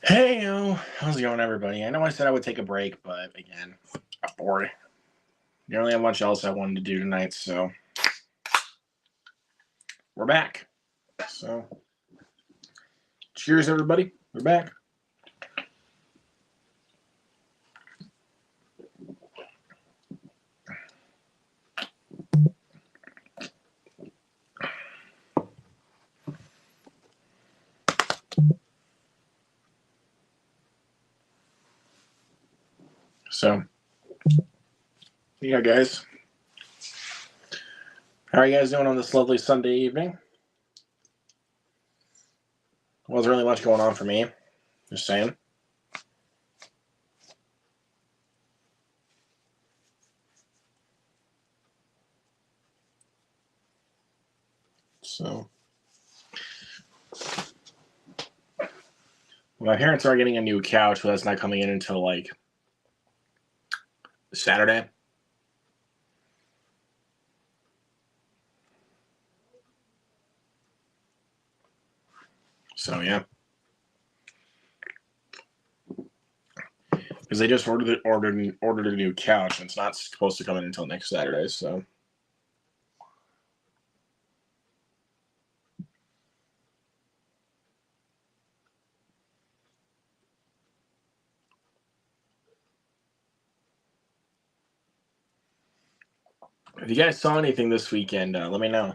Hey, how's it going, everybody? I know I said I would take a break, but again, I'm bored. Don't really have much else I wanted to do tonight, so we're back. So, cheers, everybody. We're back. So, yeah, guys. How are you guys doing on this lovely Sunday evening? Wasn't really much going on for me. Just saying. So, my parents are getting a new couch, but that's not coming in until like Saturday. So yeah, because they just ordered a new couch, and it's not supposed to come in until next Saturday. So. If you guys saw anything this weekend, let me know.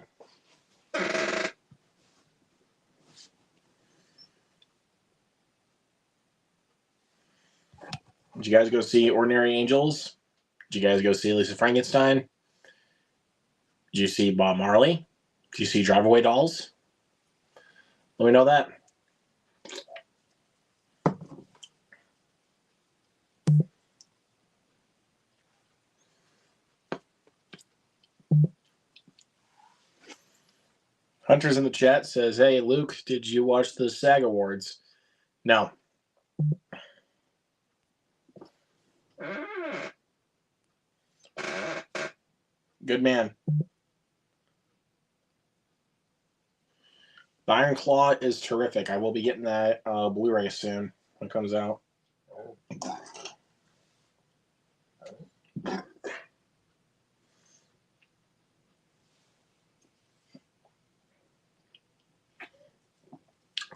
Did you guys go see Ordinary Angels? Did you guys go see Lisa Frankenstein? Did you see Bob Marley? Did you see Drive Away Dolls? Let me know that. Hunter's in the chat says, "Hey, Luke, did you watch the SAG Awards?" No. Good man. The Iron Claw is terrific. I will be getting that Blu-ray soon when it comes out.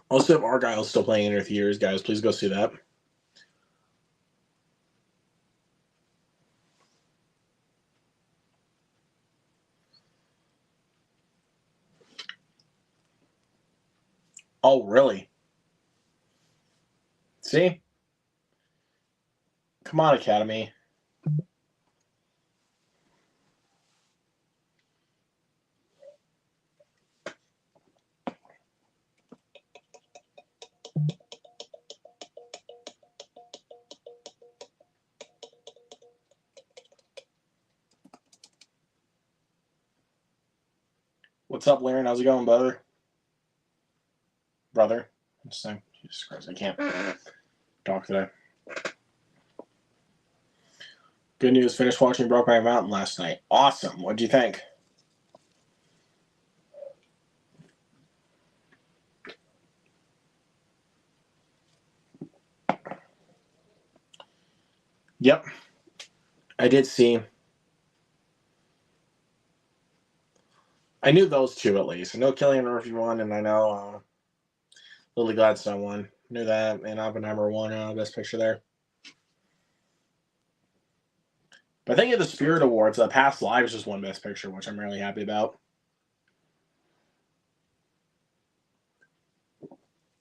Also, if Argyle's still playing in their theaters, guys, please go see that. Oh, really? See? Come on, Academy. What's up, Laren? How's it going, brother? Jesus Christ, I can't talk today. Good news, finished watching Brokeback Mountain last night. Awesome. What'd you think? Yep. I did see. I knew those two at least. I know Cillian Murphy won, and I know Lily Gladstone won. Knew that, and Oppenheimer won Best Picture there. But I think at the Spirit Awards, Past Lives just won Best Picture, which I'm really happy about.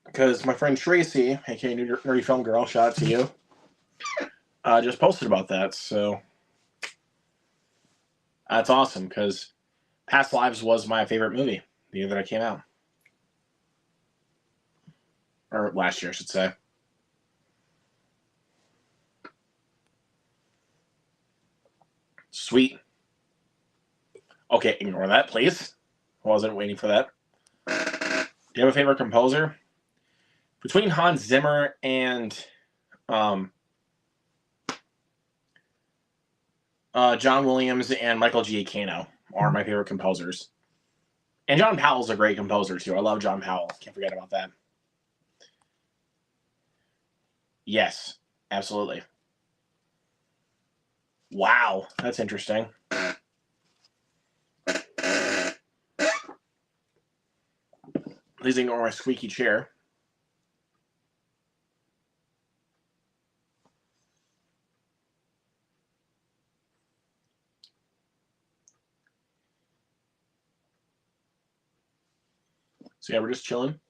Because my friend Tracy, aka Nerdy Film Girl, shout out to you, just posted about that. So that's awesome, because Past Lives was my favorite movie the year that it came out. Or last year, I should say. Sweet. Okay, ignore that, please. I wasn't waiting for that. Do you have a favorite composer? Between Hans Zimmer and John Williams and Michael Giacchino are my favorite composers. And John Powell's a great composer, too. I love John Powell. Can't forget about that. Yes, absolutely. Wow, that's interesting. Please ignore my squeaky chair. So yeah, we're just chilling.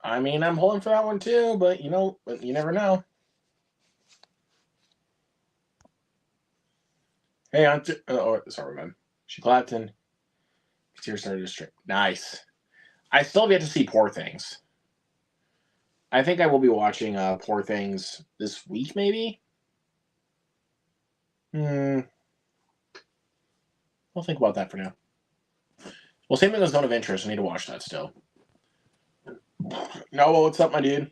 I mean, I'm holding for that one too, but you never know. Hey, sorry, man. She clapped and tears started to stream. Nice. I still have yet to see Poor Things. I think I will be watching Poor Things this week, maybe. I'll think about that for now. Well, same thing as Zone of Interest. I need to watch that still. No, what's up, my dude?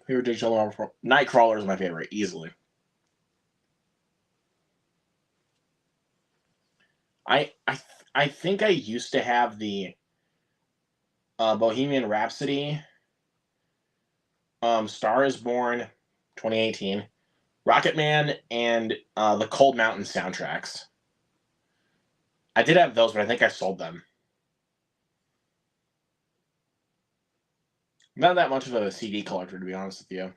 Favorite digital novel. Nightcrawler is my favorite, easily. I think I used to have the Bohemian Rhapsody, Star is Born, 2018, Rocketman, and the Cold Mountain soundtracks. I did have those, but I think I sold them. Not that much of a CD collector, to be honest with you.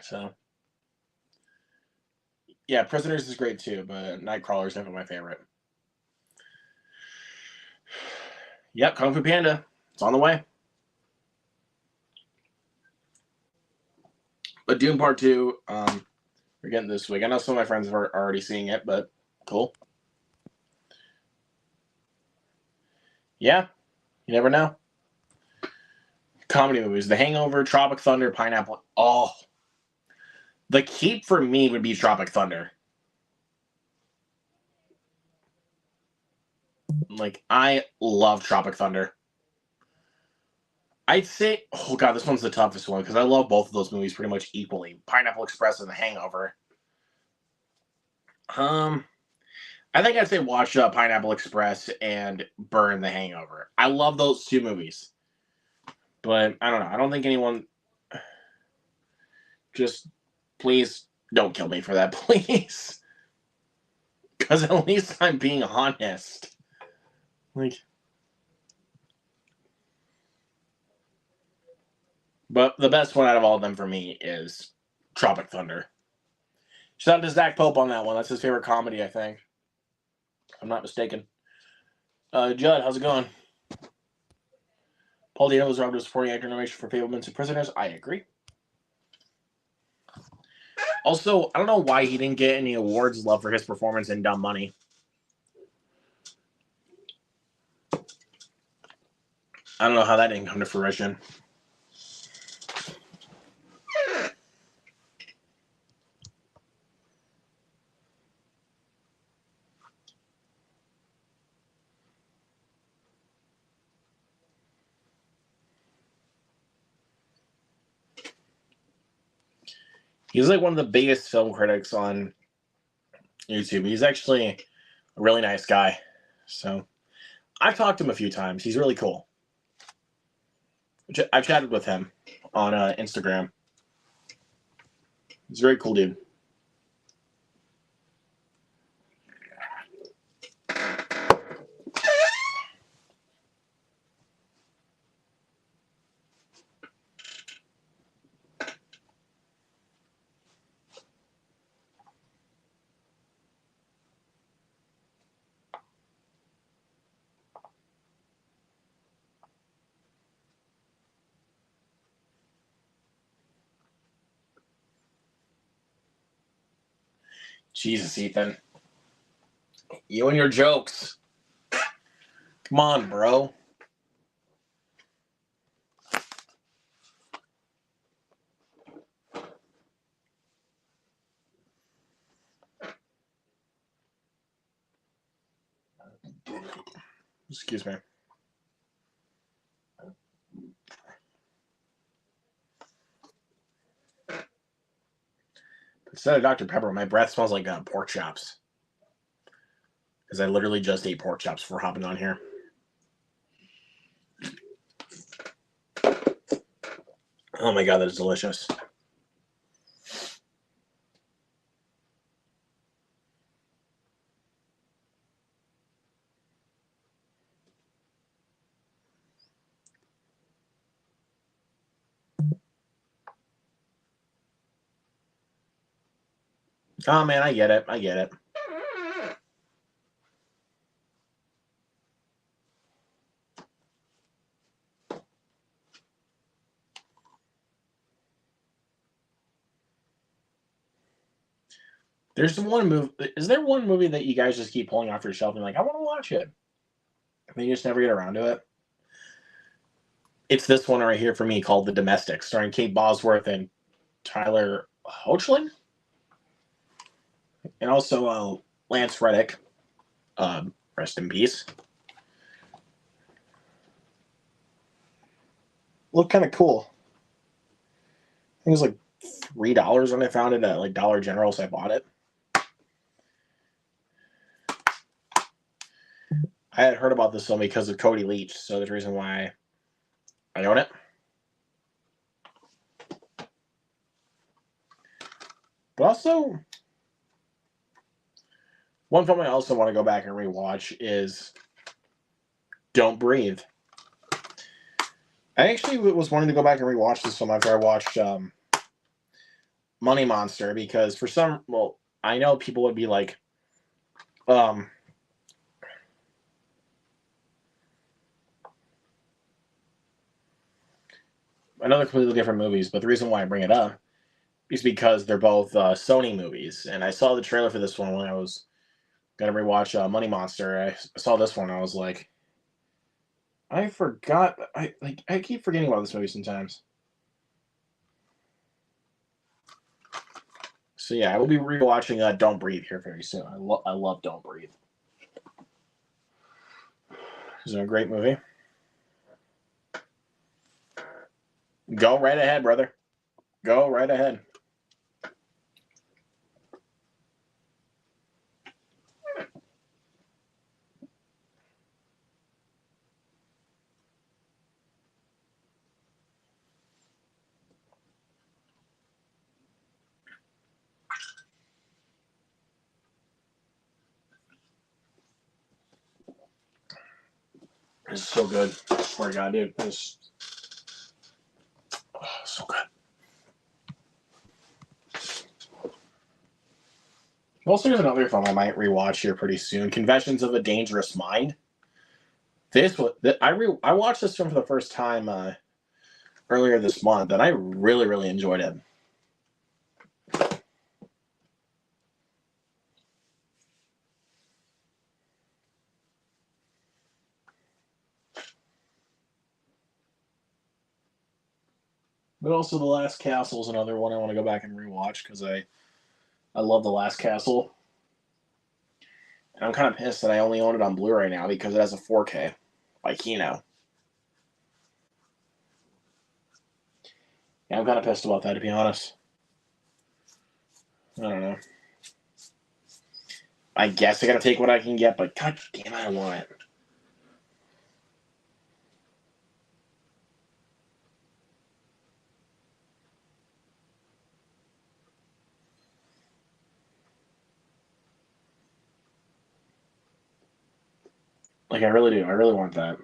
So, yeah, Prisoners is great too, but Nightcrawler is definitely my favorite. Yep, Kung Fu Panda. It's on the way. But Dune Part 2, we're getting this week. I know some of my friends are already seeing it, but cool. Yeah, you never know. Comedy movies: The Hangover, Tropic Thunder, Pineapple. Oh, the keep for me would be Tropic Thunder. Like, I love Tropic Thunder. I'd say, oh god, this one's the toughest one because I love both of those movies pretty much equally. Pineapple Express and The Hangover. I think I'd say watch Pineapple Express and Burn The Hangover. I love those two movies, but I don't know. I don't think anyone. Just please don't kill me for that, please, because at least I'm being honest. Like, but the best one out of all of them for me is Tropic Thunder. Shout out to Zach Pope on that one. That's his favorite comedy, I think. If I'm not mistaken. Judd, how's it going? Paul Dano was robbed of supporting actor nomination for Fablemans and Prisoners. I agree. Also, I don't know why he didn't get any awards love for his performance in Dumb Money. I don't know how that didn't come to fruition. He's like one of the biggest film critics on YouTube. He's actually a really nice guy. So I've talked to him a few times. He's really cool. I've chatted with him on Instagram. He's a very cool dude. Jesus, Ethan. You and your jokes. Come on, bro. Excuse me. Instead of Dr. Pepper, my breath smells like pork chops. Because I literally just ate pork chops before hopping on here. Oh my god, that is delicious. Oh man, I get it. I get it. There's one movie. Is there one movie that you guys just keep pulling off your shelf and like, I want to watch it? And you just never get around to it? It's this one right here for me called The Domestic, starring Kate Bosworth and Tyler Hoechlin. And also Lance Reddick. Rest in peace. Looked kind of cool. I think it was like $3 when I found it at like Dollar General, so I bought it. I had heard about this film because of Cody Leach, so there's a reason why I own it. But also, one film I also want to go back and rewatch is Don't Breathe. I actually was wanting to go back and rewatch this film after I watched Money Monster because for some, well, I know people would be like, another completely different movies, but the reason why I bring it up is because they're both Sony movies, and I saw the trailer for this one when I was gonna rewatch Money Monster. I saw this one, and I was like, I forgot. I keep forgetting about this movie sometimes. So yeah, I will be rewatching Don't Breathe here very soon. I love Don't Breathe. It's a great movie. Go right ahead, brother. Go right ahead. This is so good. I swear to God, dude. This so good. Also, there's another film I might rewatch here pretty soon. Confessions of a Dangerous Mind. I watched this film for the first time earlier this month, and I really, really enjoyed it. But also, The Last Castle is another one I want to go back and rewatch because I love The Last Castle. And I'm kind of pissed that I only own it on Blu-ray now because it has a 4K by Kino. Yeah, I'm kind of pissed about that, to be honest. I don't know. I guess I gotta take what I can get, but god damn, I don't want it. Like, I really do. I really want that.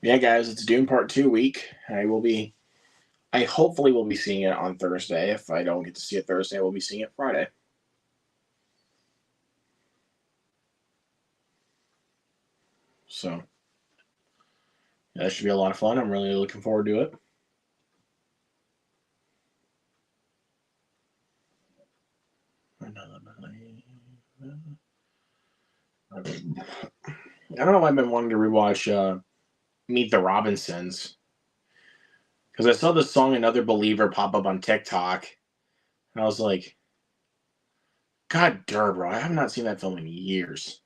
Yeah, guys, it's Dune Part 2 week. I hopefully will be seeing it on Thursday. If I don't get to see it Thursday, I will be seeing it Friday. So, That should be a lot of fun. I'm really looking forward to it. I don't know why I've been wanting to rewatch Meet the Robinsons. Because I saw the song Another Believer pop up on TikTok. And I was like, God damn, bro. I have not seen that film in years.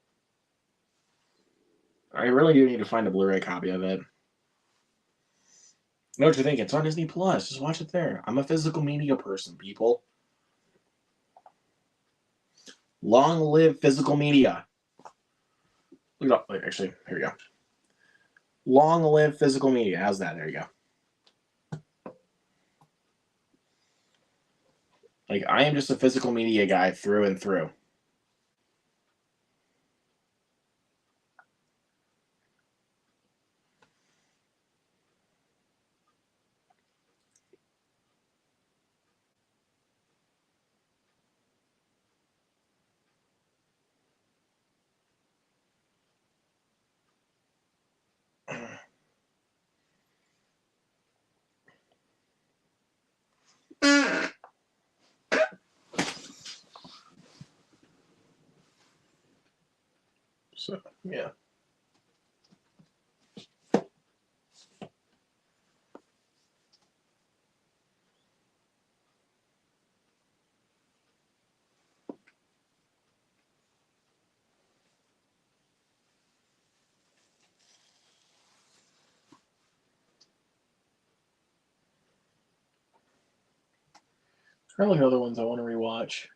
I really do need to find a Blu-ray copy of it. Know what you think? It's on Disney Plus. Just watch it there. I'm a physical media person, people. Long live physical media. Look it up. Wait, actually, here we go. Long live physical media. How's that? There you go. Like, I am just a physical media guy through and through. So, yeah. There are like other ones I want to rewatch.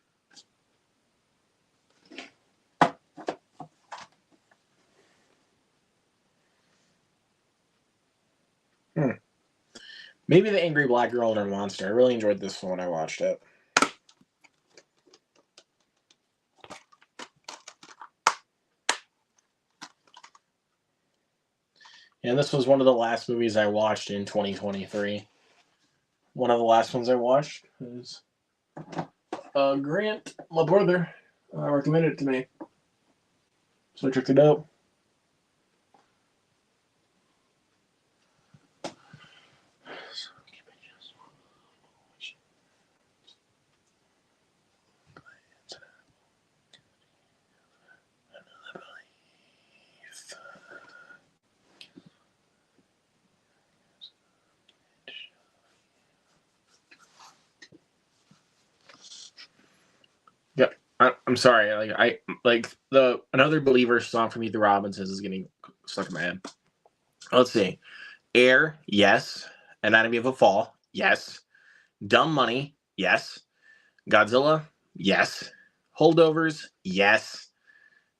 Maybe The Angry Black Girl and Her Monster. I really enjoyed this one when I watched it. And this was one of the last movies I watched in 2023. One of the last ones I watched is Grant, my brother, recommended it to me. So I checked it out. Yep. I'm sorry. The Another Believer song from Meet the Robinsons is getting stuck in my head. Let's see. Air, yes. Anatomy of a Fall, yes. Dumb Money, yes. Godzilla, yes. Holdovers, yes.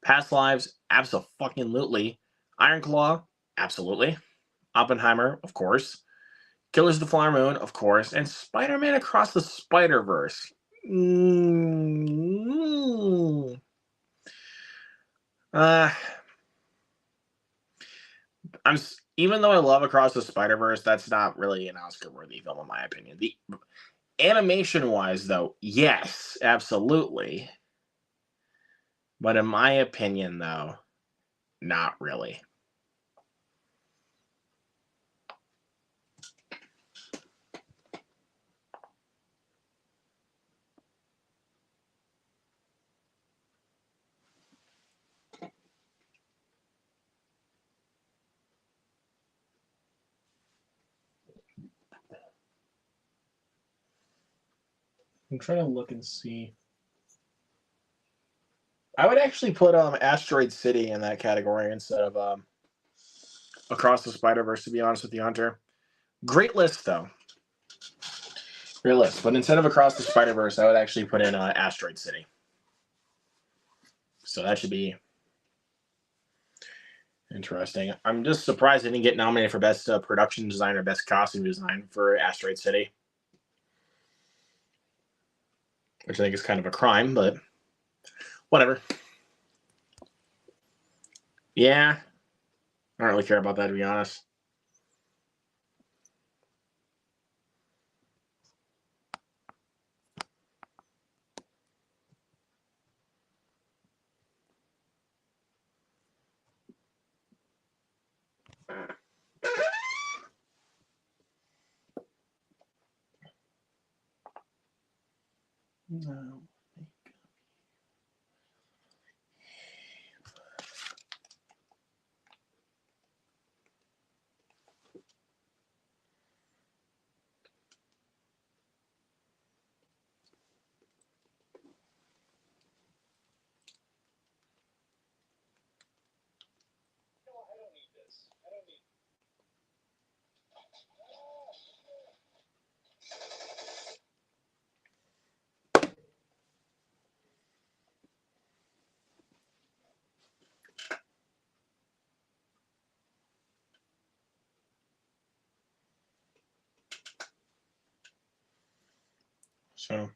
Past Lives, absolutely. Iron Claw, absolutely. Oppenheimer, of course. Killers of the Flower Moon, of course. And Spider-Man Across the Spider-Verse. Even though I love Across the Spider-Verse, that's not really an Oscar-worthy film in my opinion. The animation-wise, though, yes, absolutely. But in my opinion, though, not really. I'm trying to look and see. I would actually put Asteroid City in that category instead of Across the Spider-Verse, to be honest with you, Hunter. Great list, though. Great list. But instead of Across the Spider-Verse, I would actually put in Asteroid City. So that should be interesting. I'm just surprised I didn't get nominated for Best Production Design or Best Costume Design for Asteroid City. Which I think is kind of a crime, but whatever. Yeah. I don't really care about that, to be honest. No. So.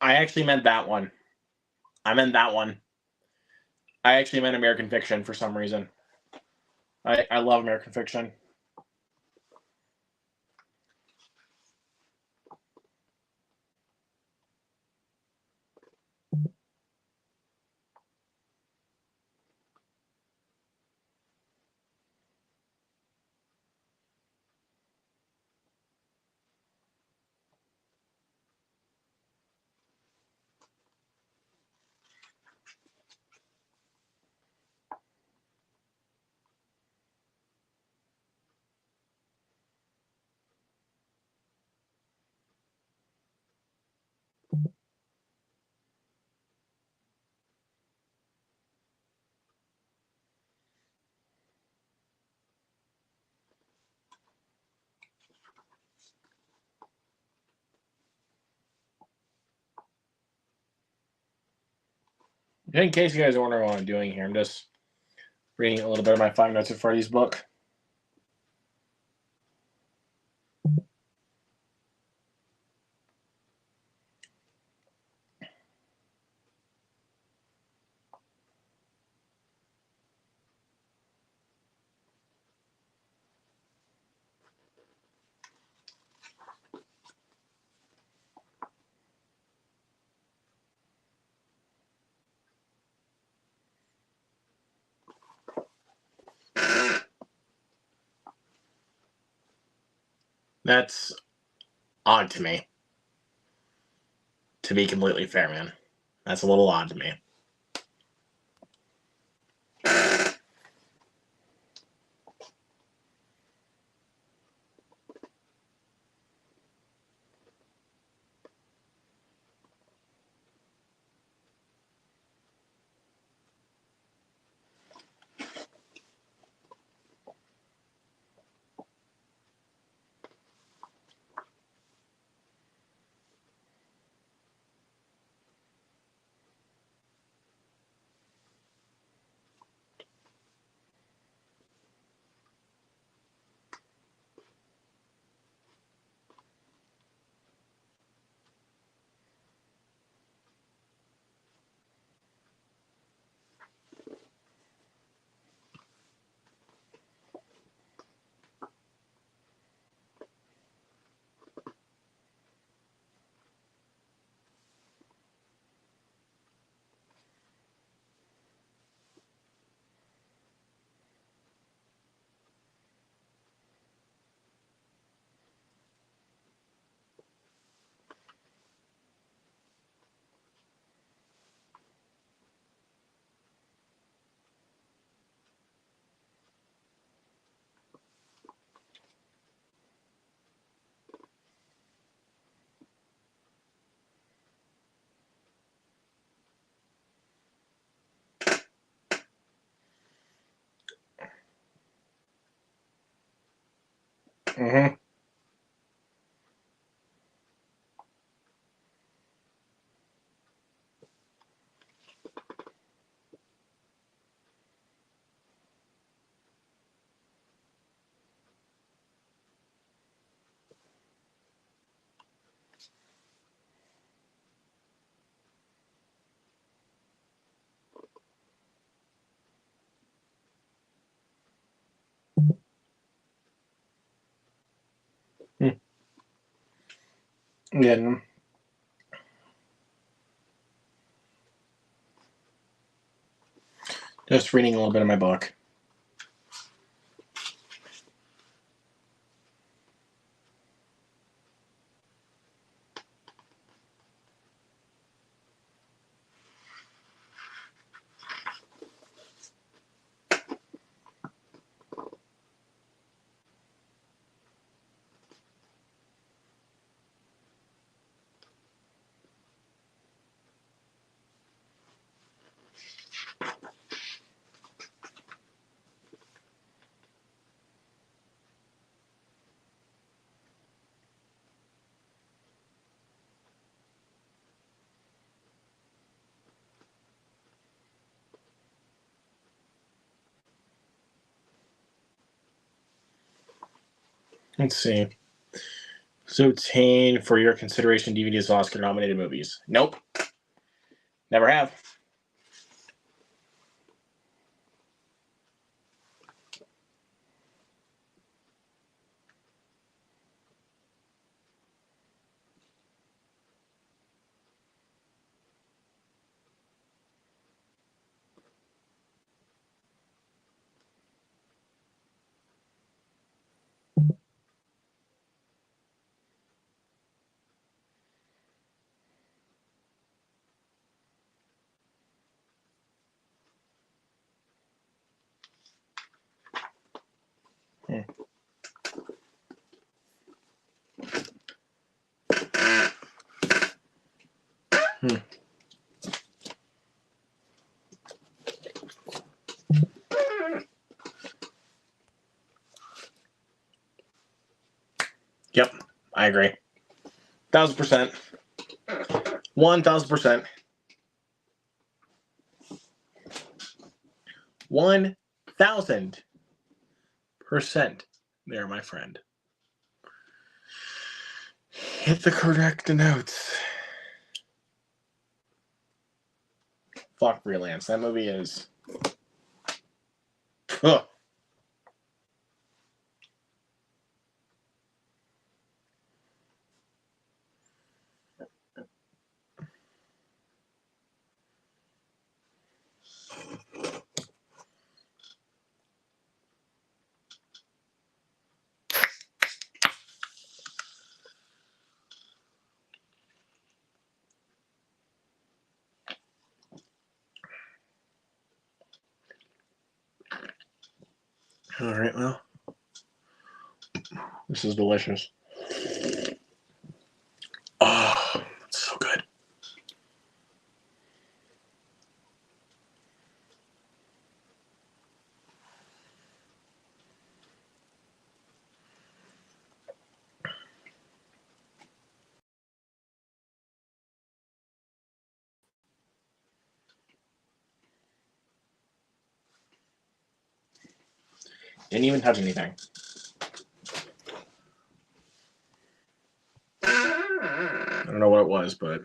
I actually meant that one. I meant that one. I actually meant American Fiction for some reason. I love American Fiction. In case you guys are wondering what I'm doing here, I'm just reading a little bit of my Five Nights at Freddy's book. That's odd to me. To be completely fair, man. That's a little odd to me. Mm-hmm. Again, just reading a little bit of my book. Let's see. So obtain for your consideration DVDs of Oscar-nominated movies. Nope. Never have. Yep, I agree. 1,000%. 1,000%. 1,000% there, my friend. Hit the correct notes. Fuck Freelance. That movie is. Ugh. All right, well, this is delicious. Oh, it's so good. Didn't even touch anything. I don't know what it was, but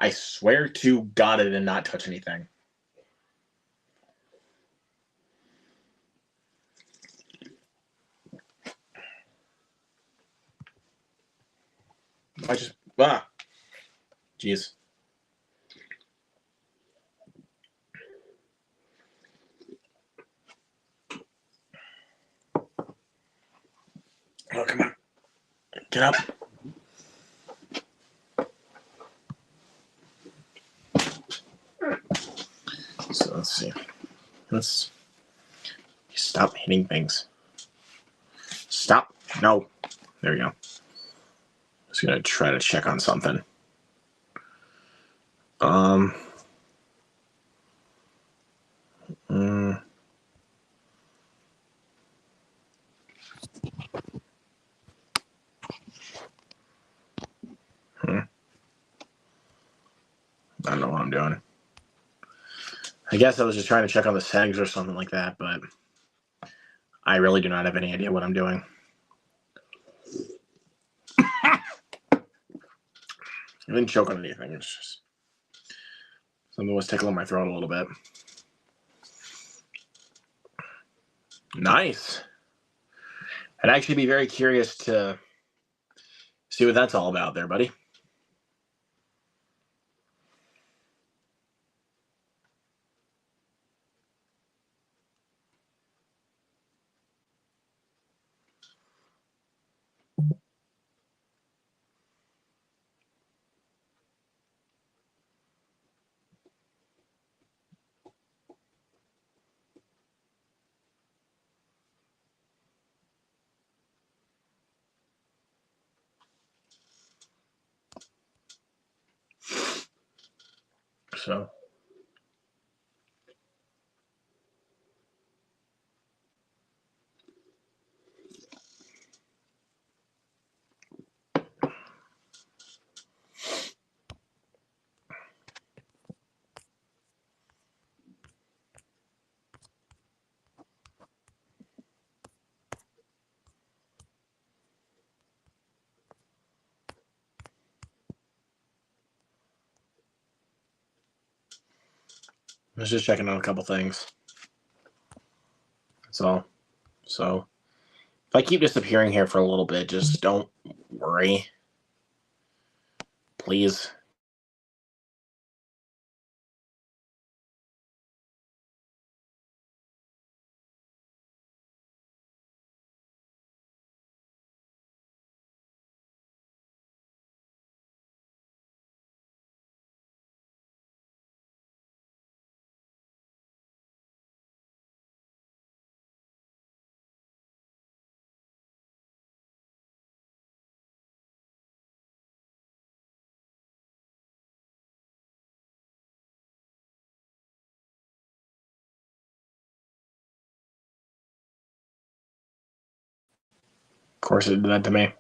I swear to God I did not touch anything. I just jeez. Oh, come on. Get up. So let's see. Let's stop hitting things. Stop. No. There we go. Just gonna try to check on something. I don't know what I'm doing. I guess I was just trying to check on the settings or something like that, but I really do not have any idea what I'm doing. I didn't choke on anything. It's just something was tickling my throat a little bit. Nice. I'd actually be very curious to See what that's all about there, buddy. So. I was just checking on a couple things. That's all. So, if I keep disappearing here for a little bit, just don't worry. Please. Of course, it did that to me.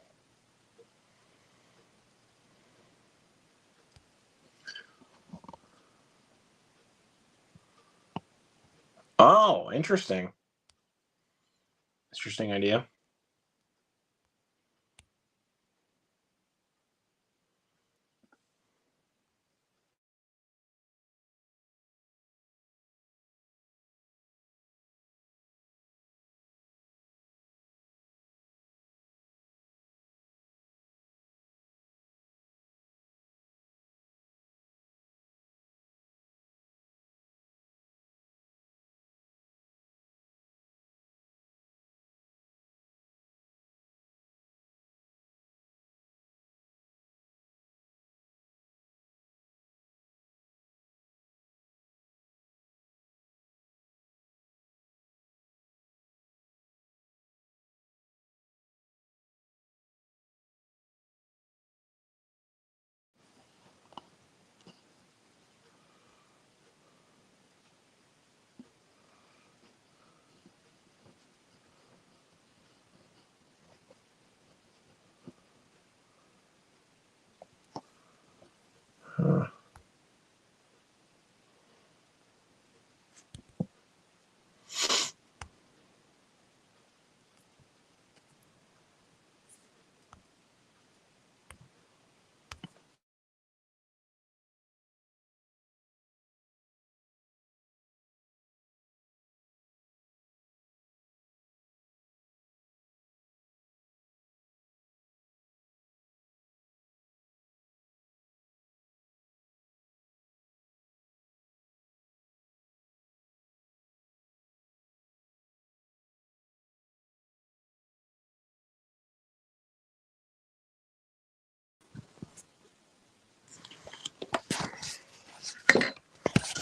Oh, interesting. Interesting idea.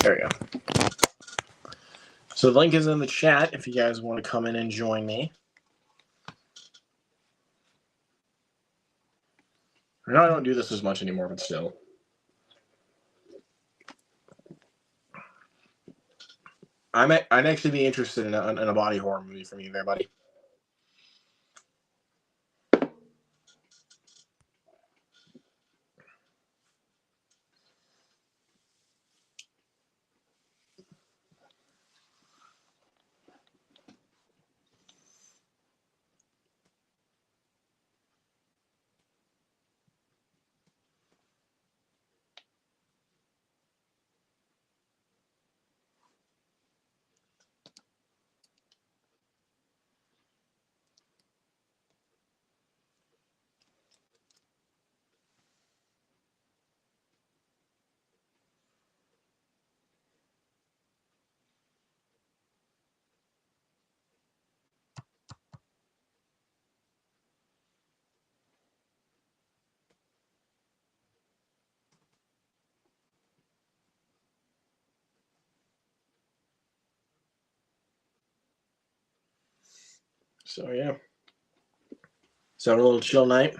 There we go. So the link is in the chat if you guys want to come in and join me. I know I don't do this as much anymore, but still. I'd actually be interested in a body horror movie from you there, buddy. So yeah. So a little chill night.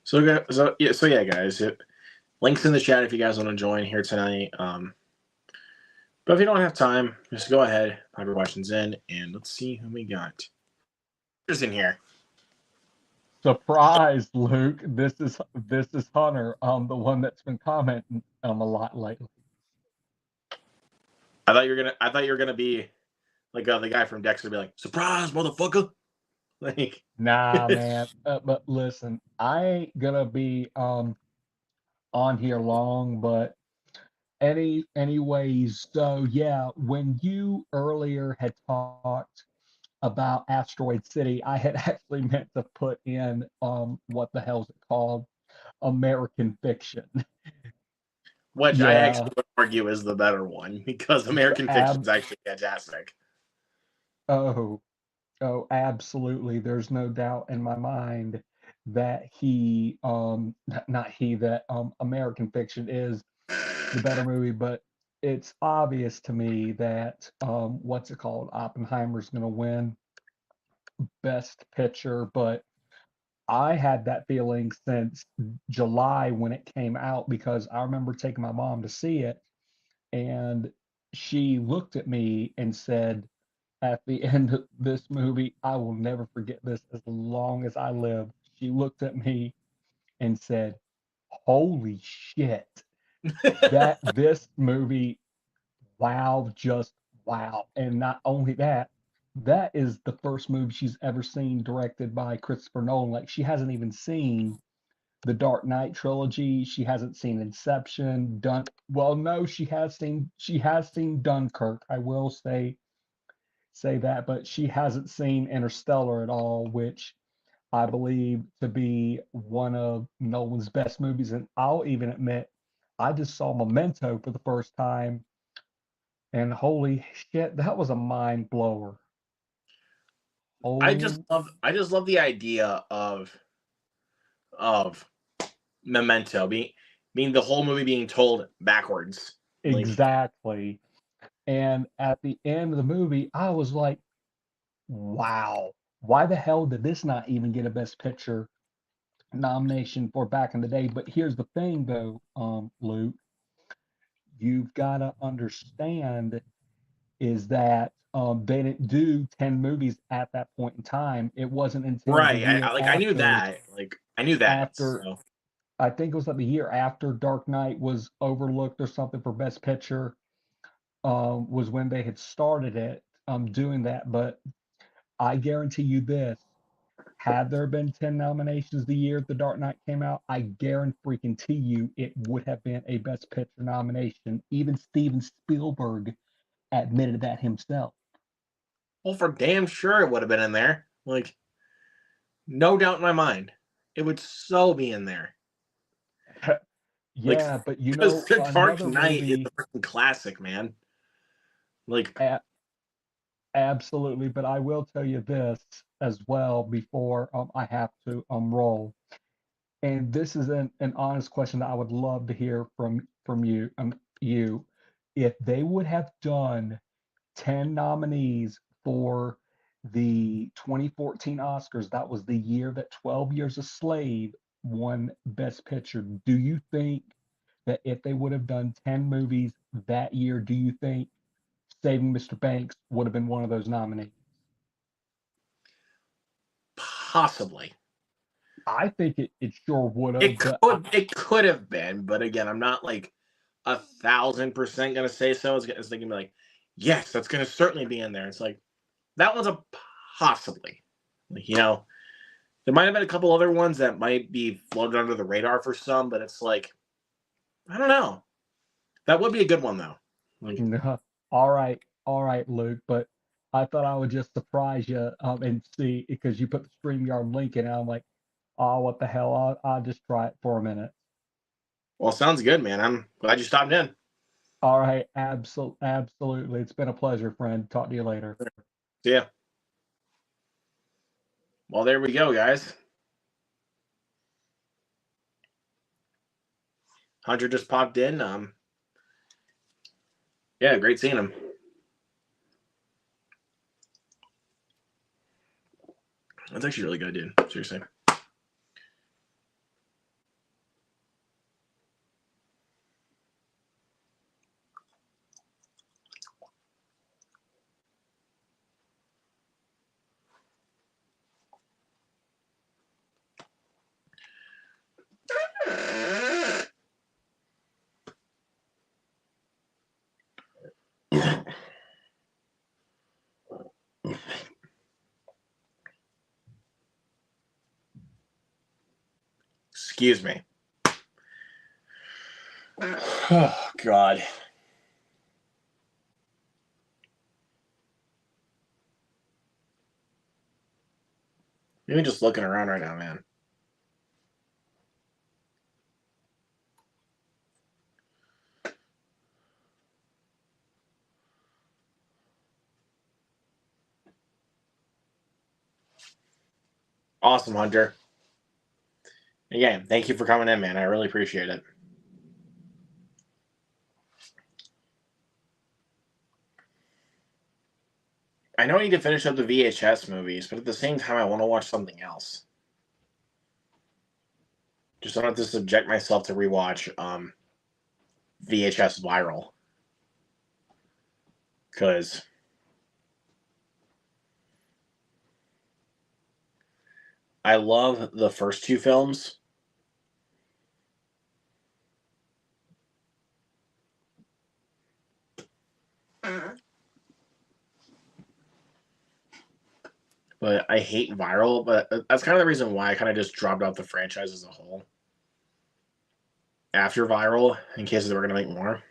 So yeah, guys. Links in the chat if you guys want to join here tonight. But if you don't have time, just go ahead, pop your questions in, and let's see who we got. Who's in here? Surprise, Luke. This is Hunter, the one that's been commenting a lot lately. I thought you were gonna be like the guy from Dexter, be like, "Surprise, motherfucker!" Like, nah, man. But listen, I ain't gonna be on here long, but anyways, so yeah, when you earlier had talked about Asteroid City, I had actually meant to put in what the hell's it called? American Fiction. which I Yeah. actually would argue is the better one because American Fiction is actually fantastic. Oh, absolutely. There's no doubt in my mind that American Fiction is the better movie, but it's obvious to me that what's it called? Oppenheimer's going to win Best Picture, but I had that feeling since July when it came out because I remember taking my mom to see it and she looked at me and said, at the end of this movie, I will never forget this as long as I live. She looked at me and said, "Holy shit, that this movie, wow, just wow." And not only that, that is the first movie she's ever seen directed by Christopher Nolan. Like she hasn't even seen the Dark Knight trilogy. She hasn't seen Inception. Well, no, she has seen Dunkirk. I will say that, but she hasn't seen Interstellar at all, which I believe to be one of Nolan's best movies. And I'll even admit, I just saw Memento for the first time, and holy shit, that was a mind blower. I just love the idea of Memento being the whole movie being told backwards. Exactly. And at the end of the movie, I was like, wow, why the hell did this not even get a Best Picture nomination for back in the day? But here's the thing, though, Luke, you've got to understand is that they didn't do 10 movies at that point in time. It wasn't until the Right. year I knew that. I knew that. After, so. I think it was like the year after Dark Knight was overlooked or something for Best Picture, was when they had started it, doing that. But I guarantee you this, had there been 10 nominations the year The Dark Knight came out, I guarantee you it would have been a Best Picture nomination. Even Steven Spielberg admitted that himself. Well, for damn sure it would have been in there. Like, no doubt in my mind. It would so be in there. Yeah, like, but you know, The Dark Knight movie, is a freaking classic, man. Like, absolutely. But I will tell you this as well before I have to roll. And this is an honest question that I would love to hear from you. You, if they would have done 10 nominees for the 2014 Oscars, that was the year that 12 Years a Slave won Best Picture. Do you think that if they would have done 10 movies that year, do you think Saving Mr. Banks would have been one of those nominees? possibly. I think it sure would have. It could have been, but again, I'm not like 1,000% gonna say so. It's thinking like, yes, that's going to certainly be in there. It's like, that one's a possibly. Like, you know, there might have been a couple other ones that might be floated under the radar for some, but it's like, I don't know. That would be a good one, though. Like, All right, Luke. But I thought I would just surprise you and see because you put the StreamYard link in, and I'm like, oh, what the hell? I'll just try it for a minute. well, sounds good, man. I'm glad you stopped in. All right, absolutely. It's been a pleasure, friend. Talk to you later. See ya. Well, there we go, guys. Hunter just popped in. Yeah, great seeing him. That's actually really good, dude. Seriously. Excuse me. Oh, God. Even just looking around right now, man. Awesome, Hunter. Again, thank you for coming in, man. I really appreciate it. I know I need to finish up the VHS movies, but at the same time, I want to watch something else. Just don't have to subject myself to rewatch VHS Viral. Because I love the first two films. But I hate Viral, but that's kind of the reason why I kind of just dropped out the franchise as a whole. After Viral, in case they were going to make more.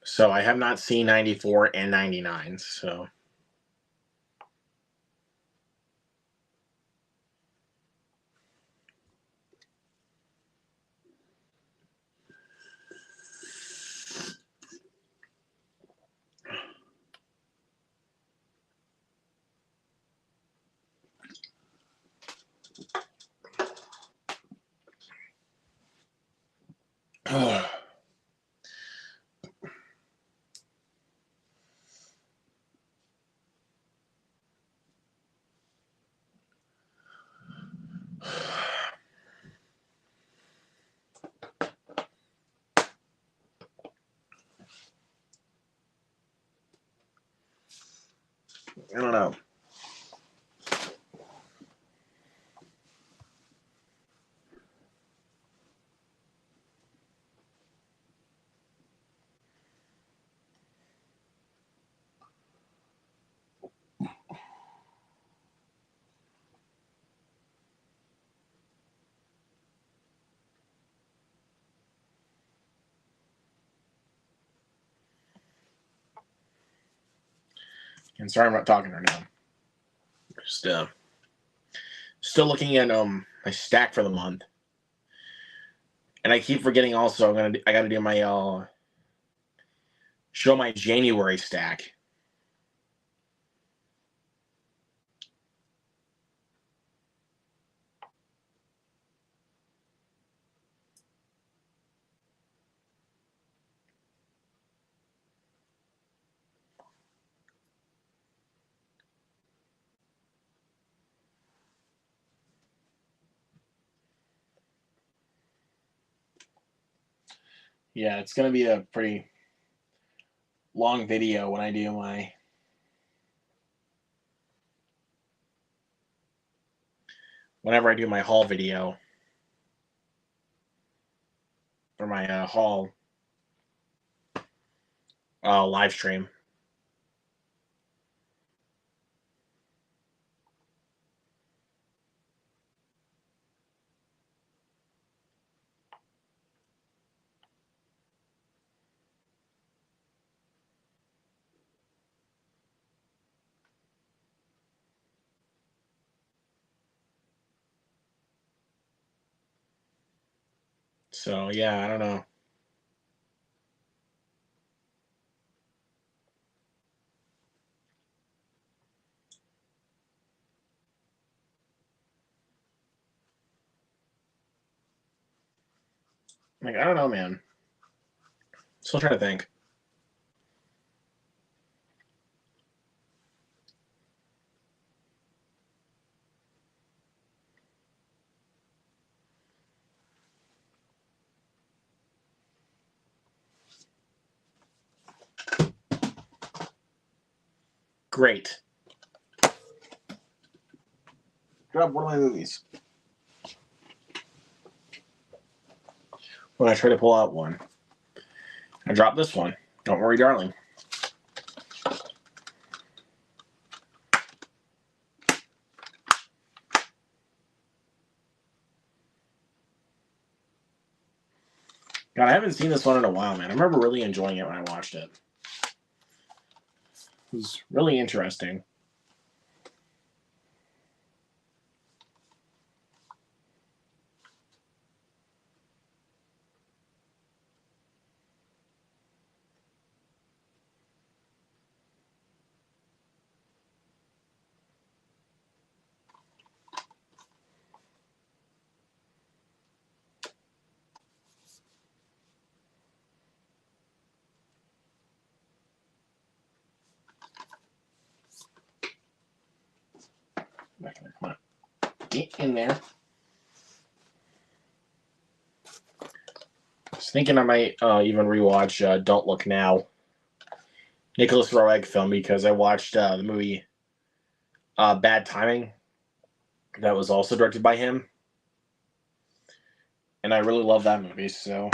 So I have not seen 94 and 99, so... I don't know. And sorry I'm not talking right now. Just still looking at my stack for the month. And I keep forgetting also I gotta do my show my January stack. Yeah, it's gonna be a pretty long video when I do whenever I do my haul video. for my haul live stream. So yeah, I don't know. Like, I don't know, man. Still trying to think. Great. Drop one of my movies. When I try to pull out one, I drop this one. Don't worry, darling. God, I haven't seen this one in a while, man. I remember really enjoying it when I watched it. It was really interesting. Back in there, come on. Get in there. I was thinking I might even rewatch Don't Look Now. Nicholas Roeg film, because I watched the movie Bad Timing. That was also directed by him. And I really love that movie, so...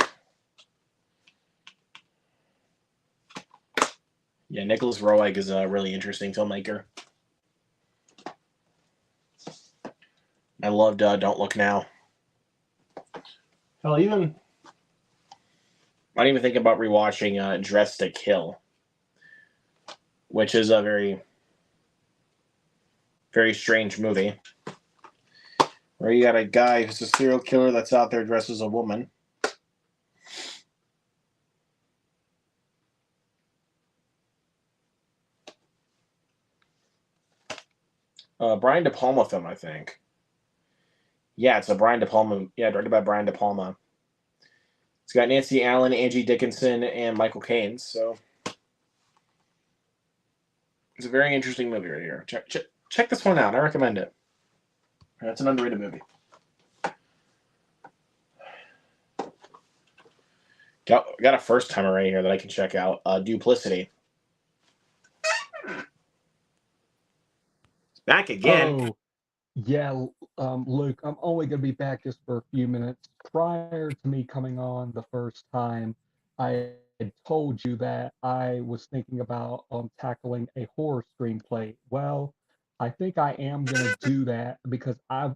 Yeah, Nicholas Roeg is a really interesting filmmaker. I loved Don't Look Now. Hell, even... I didn't even think about rewatching Dressed to Kill, which is a very, very strange movie. Where you got a guy who's a serial killer that's out there dressed as a woman. Brian De Palma film, I think. Yeah, it's a Brian De Palma. Yeah, directed by Brian De Palma. It's got Nancy Allen, Angie Dickinson, and Michael Caine. So it's a very interesting movie right here. Check this one out. I recommend it. It's an underrated movie. Got a first timer right here that I can check out. Duplicity. Back again. Oh, yeah, Luke, I'm only going to be back just for a few minutes. Prior to me coming on the first time, I had told you that I was thinking about tackling a horror screenplay. Well, I think I am going to do that because I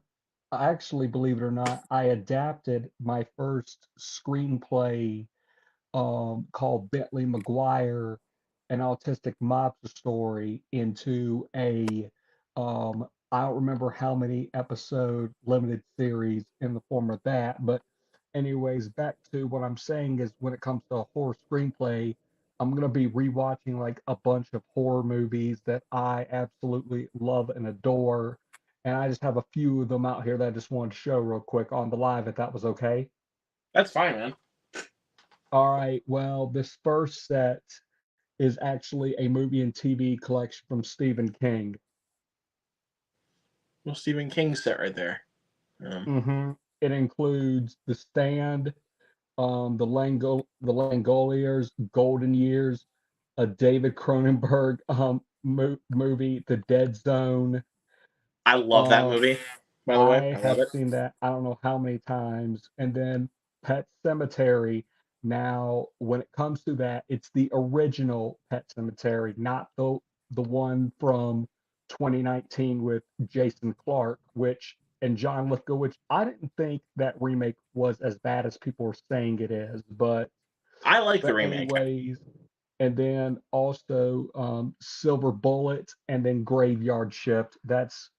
actually, believe it or not, I adapted my first screenplay called Bentley Maguire, an autistic mobster story, into a I don't remember how many episode limited series in the form of that. But anyways, back to what I'm saying is when it comes to a horror screenplay, I'm gonna be rewatching like a bunch of horror movies that I absolutely love and adore. And I just have a few of them out here that I just wanted to show real quick on the live, if that was okay. That's fine, man. All right. Well, this first set is actually a movie and TV collection from Stephen King. Well, Stephen King set right there. It includes The Stand, the Langoliers, Golden Years, a David Cronenberg movie, The Dead Zone. I love that movie, by the way. I I love have it. seen that I don't know how many times. And then Pet Cemetery. Now, when it comes to that, it's the original Pet Cemetery, not the one from 2019 with Jason Clarke, which and John Lithgow, which I didn't think that remake was as bad as people were saying it is, I like the but remake. anyways, and then also Silver Bullet, and then Graveyard Shift. That's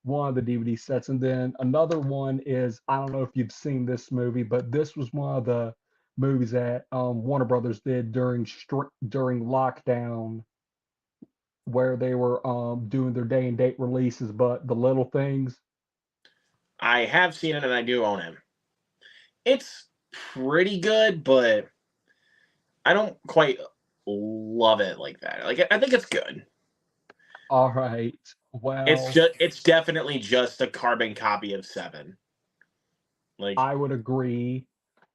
one of the DVD sets. And then another one is, I don't know if you've seen this movie, but this was one of the movies that Warner Brothers did during lockdown, where they were doing their day and date releases. But The Little Things, I have seen it and I do own it. It's pretty good, but I don't quite love it like that. Like I think it's good. all right. Well, It's definitely just a carbon copy of Seven. Like I would agree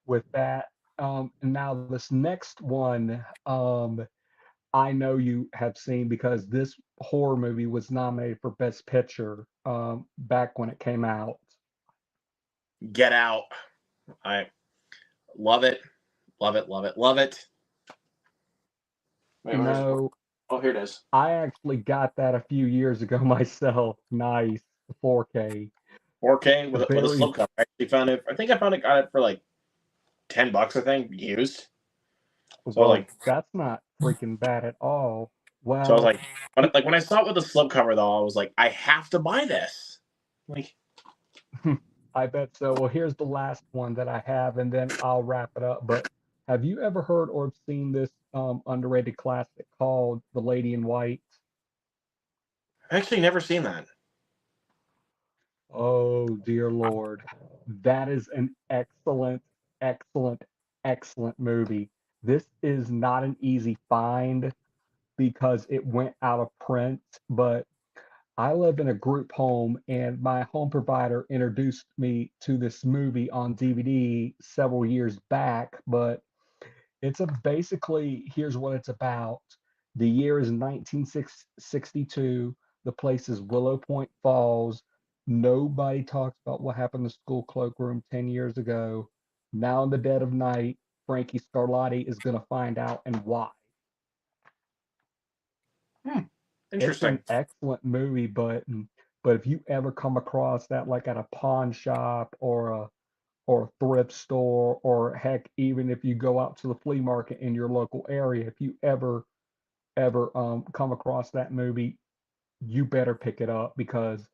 with that. And now this next one, I know you have seen because this horror movie was nominated for Best Picture back when it came out. Get Out. I love it. Love it, love it, love it. Wait, where's No, oh here it is. I actually got that a few years ago myself. Nice, 4K. 4K with a Very slipcover. I actually found it. I think I got it for like $10, I think, used. So well. That's not freaking bad at all. I was Well, like, when I saw it with the slipcover though, I was like, I have to buy this. Like, I bet so. Well, here's the last one that I have, and then I'll wrap it up. But have you ever heard or seen this underrated classic called The Lady in White? I've actually never seen that. Oh, dear Lord. That is an excellent, excellent, excellent movie. This is not an easy find because it went out of print, but I live in a group home and my home provider introduced me to this movie on DVD several years back, but it's a basically here's what it's about. The year is 1962. The place is Willow Point Falls. Nobody talks about what happened in the school cloakroom 10 years ago. Now, in the dead of night, Frankie Scarlatti is going to find out and why. It's Interesting. an excellent movie, but if you ever come across that like at a pawn shop or a thrift store, or heck, even if you go out to the flea market in your local area, if you ever come across that movie, you better pick it up because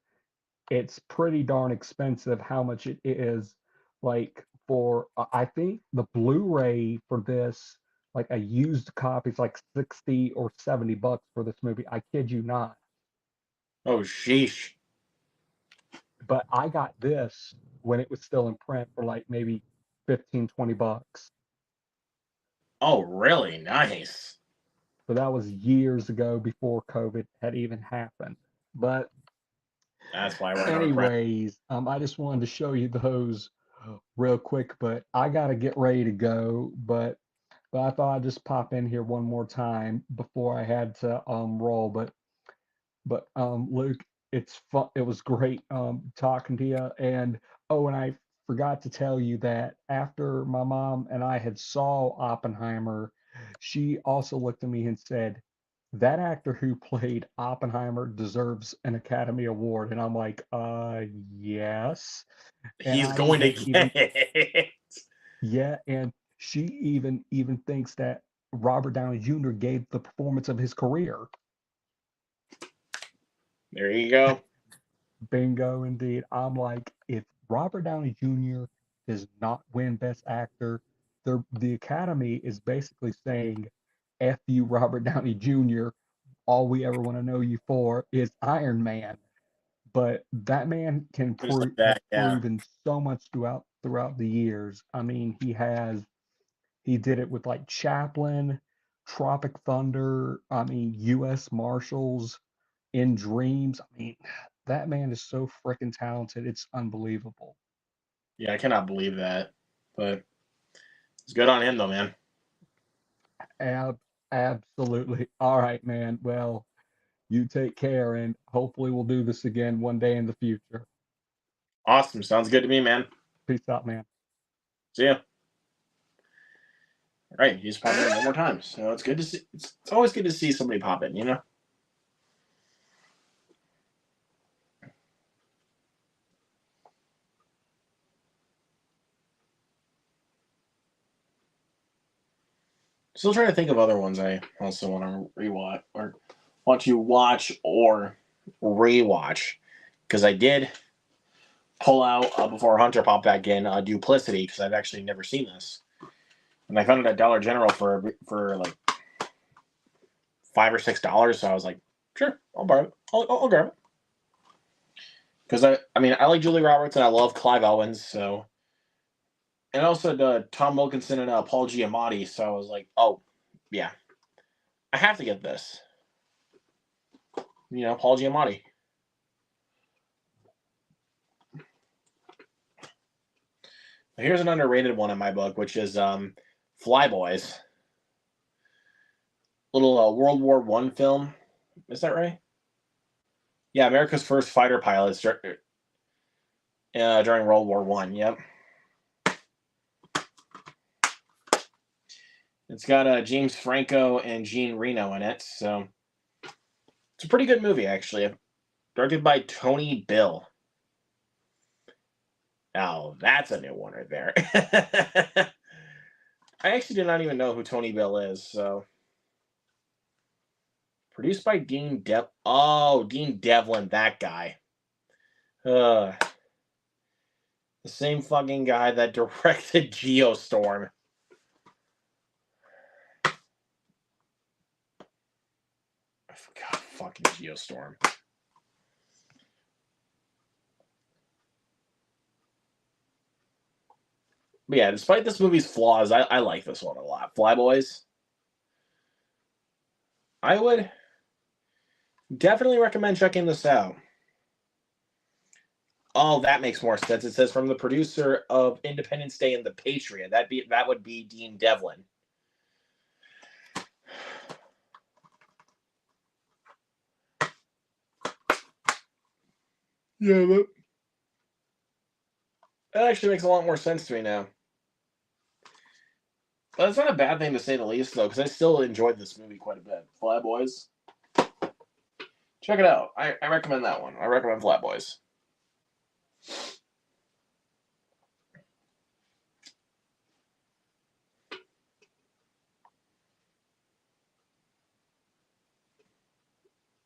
it's pretty darn expensive how much it is. Like for I think the Blu-ray for this, like a used copy is like 60 or $70 for this movie. I kid you not. Oh sheesh. But I got this when it was still in print for like maybe 15, $20. Oh really? Nice. So that was years ago before COVID had even happened. But That's why we're not friends. anyways, I just wanted to show you those real quick, but I gotta get ready to go. But I thought I'd just pop in here one more time before I had to roll. But Luke, it's fun. It was great talking to you. And oh, and I forgot to tell you that after my mom and I had saw Oppenheimer, she also looked at me and said, "That actor who played Oppenheimer deserves an Academy Award." And I'm like, yes. And He's I going to even get it. yeah, and she even thinks that Robert Downey Jr. gave the performance of his career. There you go. Bingo, indeed. I'm like, if Robert Downey Jr. does not win Best Actor, the Academy is basically saying, "F you, Robert Downey Jr. All we ever want to know you for is Iron Man." But that man can Just like prove has that, yeah. proven so much throughout the years. I mean, he did it with like Chaplin, Tropic Thunder. I mean, U.S. Marshals, In Dreams. I mean, that man is so freaking talented. It's unbelievable. Yeah, I cannot believe that. But it's good on him though, man. Ab- Absolutely. All right, man. Well, you take care, and hopefully we'll do this again one day in the future. Awesome. Sounds good to me, man. Peace out, man. See ya. Right, he just popped in one more time. So it's good to see. It's always good to see somebody pop in, you know? Still trying to think of other ones I also want to rewatch or want to watch or rewatch. Because I did pull out before Hunter popped back in Duplicity because I've actually never seen this. And I found it at Dollar General for like $5 or $6. So I was like, sure, I'll borrow it. I'll grab it. Because I mean, I like Julie Roberts and I love Clive Owens. So, and also Tom Wilkinson and Paul Giamatti. So I was like, oh, yeah, I have to get this. You know, Paul Giamatti. Here's an underrated one in my book, which is Flyboys. Little World War I film. Is that right? Yeah, America's first fighter pilots during World War I. Yep. It's got James Franco and Jean Reno in it, so it's a pretty good movie, actually. Directed by Tony Bill. Oh, that's a new one right there. I actually did not even know who Tony Bill is, so. Produced by Dean Dean Devlin, that guy. The same fucking guy that directed Geostorm. I forgot fucking Geostorm. But yeah, despite this movie's flaws, I like this one a lot. Flyboys. I would definitely recommend checking this out. Oh, that makes more sense. It says from the producer of Independence Day and The Patriot. That would be Dean Devlin. Yeah, that actually makes a lot more sense to me now. Well, that's not a bad thing to say the least, though, because I still enjoyed this movie quite a bit. Flyboys. Check it out. I recommend that one. I recommend Flatboys.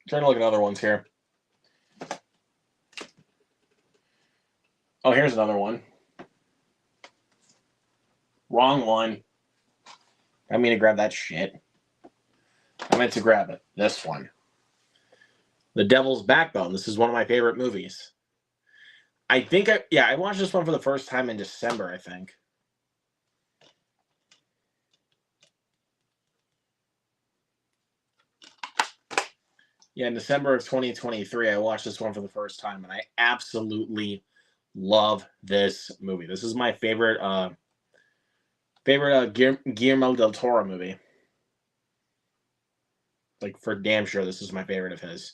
Trying to look at other ones here. Oh, here's another one. Wrong one. I mean to grab that shit. I meant to grab it. This one. The Devil's Backbone. This is one of my favorite movies. I think I watched this one for the first time in December, I think. Yeah, in December of 2023, I watched this one for the first time, and I absolutely love this movie. This is my favorite Guillermo del Toro movie. Like, for damn sure, this is my favorite of his.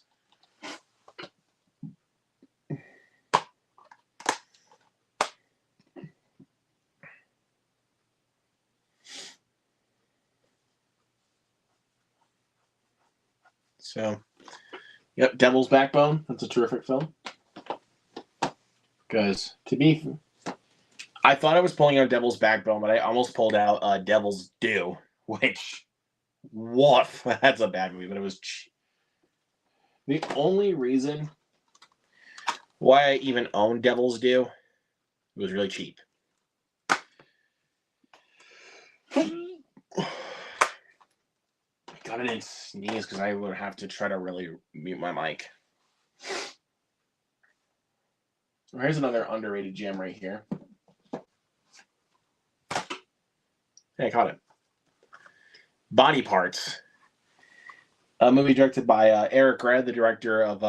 So, yep, Devil's Backbone. That's a terrific film. Because, I thought I was pulling out Devil's Backbone, but I almost pulled out Devil's Due, which, woof, that's a bad movie, but it was cheap. The only reason why I even own Devil's Due, it was really cheap. God, I didn't sneeze because I would have to try to really mute my mic. Here's another underrated gem right here. Hey, I caught it. Body Parts. A movie directed by Eric Red, the director of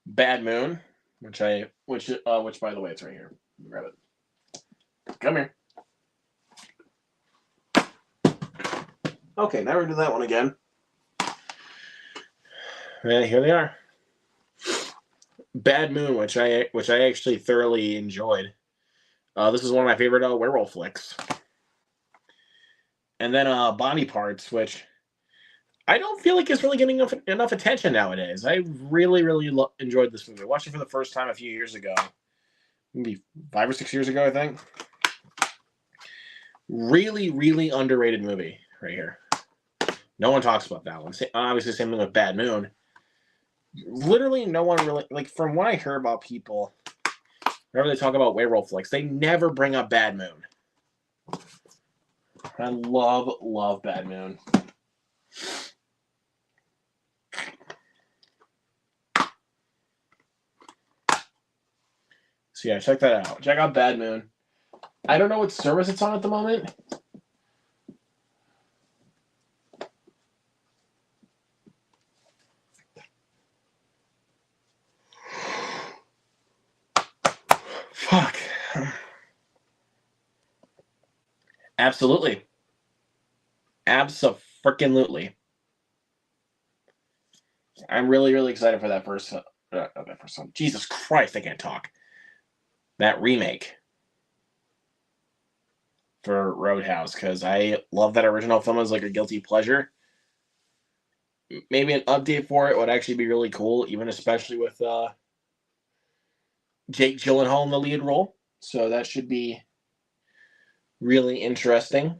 Bad Moon, which by the way, it's right here. Grab it. Come here. Okay, never do that one again. And here they are. Bad Moon, which I actually thoroughly enjoyed. This is one of my favorite werewolf flicks. And then Body Parts, which I don't feel like it's really getting enough attention nowadays. I really, really enjoyed this movie. I watched it for the first time a few years ago. Maybe 5 or 6 years ago, I think. Really, really underrated movie right here. No one talks about that one. Obviously, same thing with Bad Moon. Literally, no one really, like, from what I hear about people, whenever they talk about werewolf flicks, they never bring up Bad Moon. I love Bad Moon. So yeah, check that out. Check out Bad Moon. I don't know what service it's on at the moment. Fuck. Absolutely. Abso-freaking-lutely. I'm really, really excited for that first one. Jesus Christ, I can't talk. That remake for Roadhouse, because I love that original film as like a guilty pleasure. Maybe an update for it would actually be really cool, even especially with Jake Gyllenhaal in the lead role. So that should be really interesting.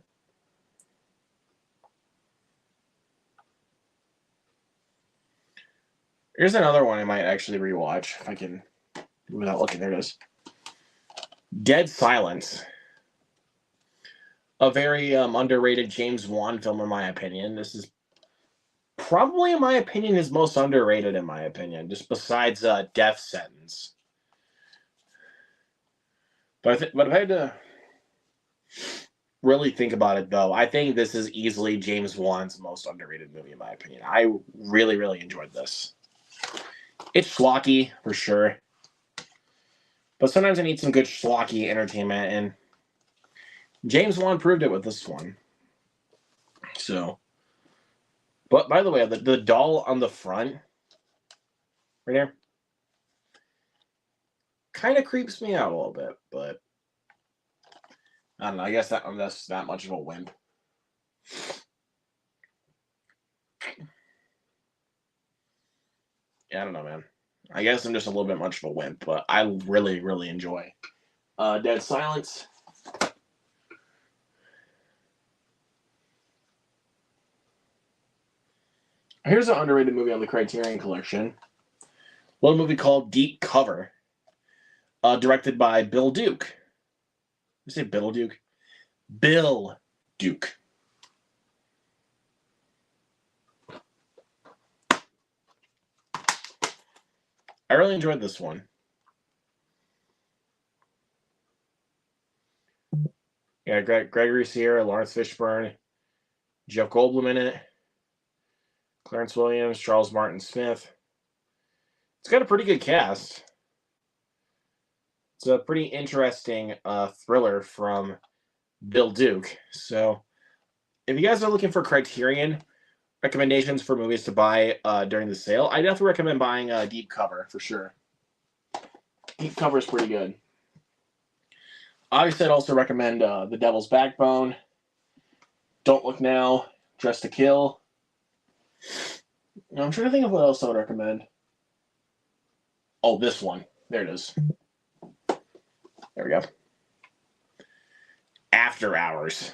Here's another one I might actually rewatch if I can, without looking. There it is. Dead Silence. A very underrated James Wan film, in my opinion. This is probably, in my opinion, his most underrated, in my opinion, just besides Death Sentence. But if I had to really think about it, though, I think this is easily James Wan's most underrated movie, in my opinion. I really, really enjoyed this. It's schlocky, for sure. But sometimes I need some good schlocky entertainment, and James Wan proved it with this one. So, but by the way, the doll on the front, right here, kind of creeps me out a little bit, but I don't know. I guess that's not much of a wimp. Yeah, I don't know, man. I guess I'm just a little bit much of a wimp, but I really, really enjoy Dead Silence. Here's an underrated movie on the Criterion Collection. A little movie called Deep Cover, directed by Bill Duke. Did you say Bill Duke? Bill Duke. I really enjoyed this one. Yeah, Gregory Sierra, Lawrence Fishburne, Jeff Goldblum in it, Clarence Williams, Charles Martin Smith. It's got a pretty good cast. It's a pretty interesting thriller from Bill Duke. So, if you guys are looking for Criterion recommendations for movies to buy during the sale, I definitely recommend buying Deep Cover for sure. Deep Cover is pretty good. Obviously, I'd also recommend The Devil's Backbone, Don't Look Now, Dress to Kill. I'm trying to think of what else I would recommend. Oh, this one. There it is. There we go. After Hours.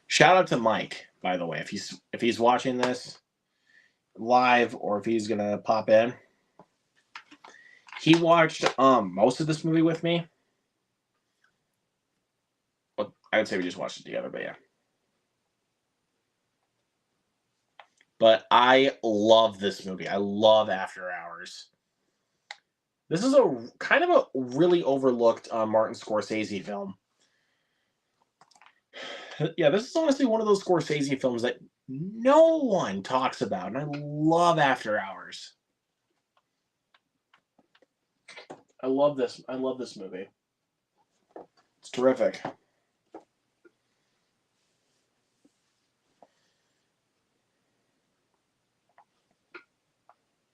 Shout out to Mike, by the way, if he's watching this live or if he's gonna pop in. He watched most of this movie with me. Well, I would say we just watched it together, but yeah. But I love this movie. I love After Hours. This is a kind of a really overlooked Martin Scorsese film. Yeah, this is honestly one of those Scorsese films that no one talks about, and I love After Hours. I love this. I love this movie. It's terrific.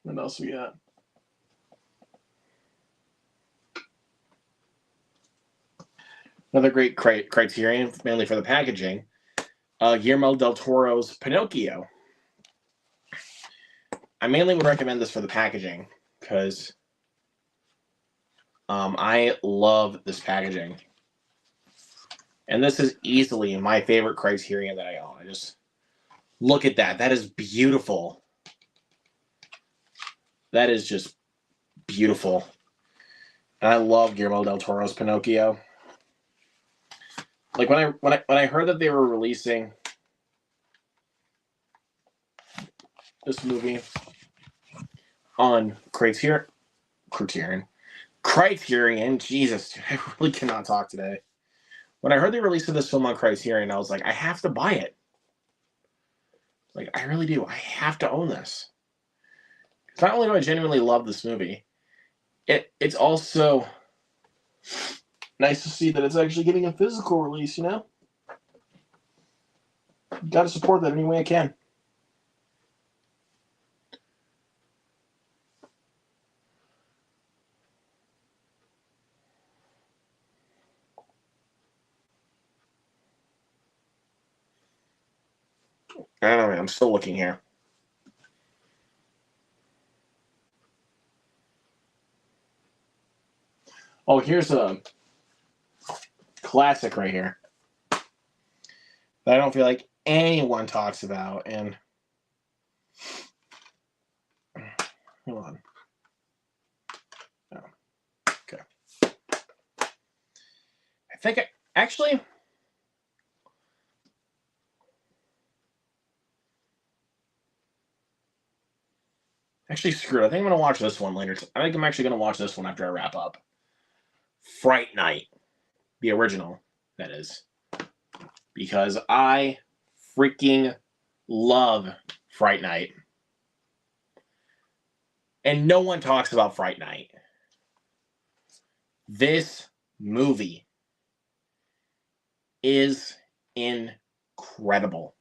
What else we got? Another great Criterion, mainly for the packaging. Guillermo del Toro's Pinocchio. I mainly would recommend this for the packaging because I love this packaging. And this is easily my favorite Criterion that I own. I just look at that. That is beautiful. That is just beautiful. And I love Guillermo del Toro's Pinocchio. Like when I heard that they were releasing this movie on Criterion, Jesus, dude, I really cannot talk today. When I heard they released this film on Criterion, I was like, I have to buy it. Like, I really do. I have to own this. Because not only do I genuinely love this movie, it's also nice to see that it's actually getting a physical release, you know? Got to support that any way I can. I don't know, man. I'm still looking here. Oh, here's a classic right here that I don't feel like anyone talks about. And hold on. Oh, okay. I think actually. Actually, screw it. I think I'm going to watch this one later. I think I'm actually going to watch this one after I wrap up. Fright Night. The original, that is. Because I freaking love Fright Night. And no one talks about Fright Night. This movie is incredible.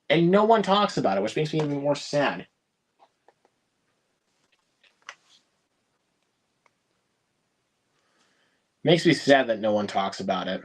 And no one talks about it, which makes me even more sad. Makes me sad that no one talks about it.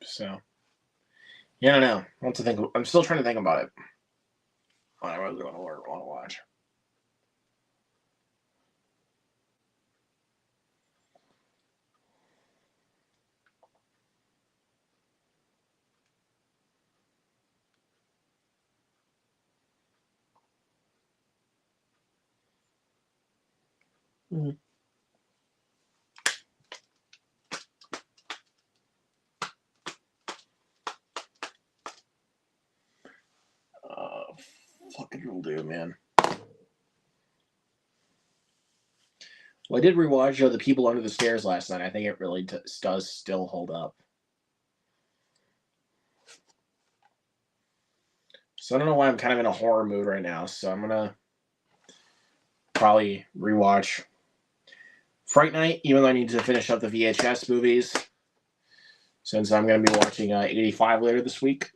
So, yeah, I don't know. What to think. I'm still trying to think about it. What I really want to watch. Mm-hmm. Fucking will do, man. Well, I did rewatch The People Under the Stairs last night. I think it really does still hold up. So I don't know why I'm kind of in a horror mood right now. So I'm gonna probably rewatch Fright Night, even though I need to finish up the VHS movies, since I'm gonna be watching 85 later this week.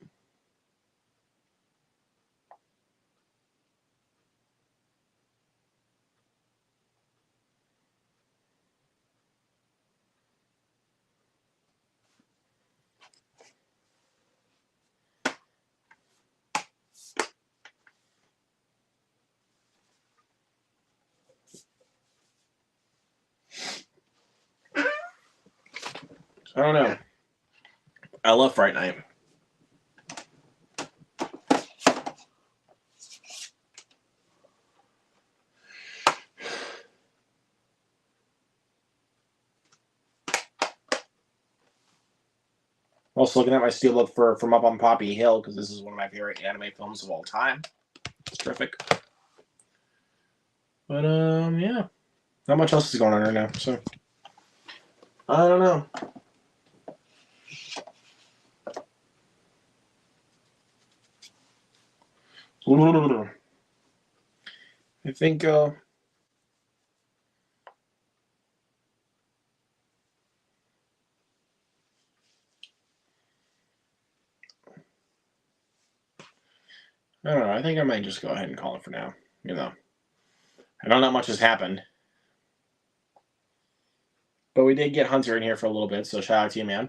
I don't know. I love Fright Night. Also looking at my steelbook from Up on Poppy Hill because this is one of my favorite anime films of all time. It's terrific. But yeah, not much else is going on right now. So I don't know. I think I don't know. I think I might just go ahead and call it for now. You know, I don't know much has happened, but we did get Hunter in here for a little bit, so shout out to you, man.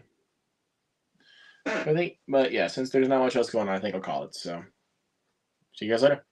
I think, but yeah, since there's not much else going on, I think I'll call it. So, see you guys later.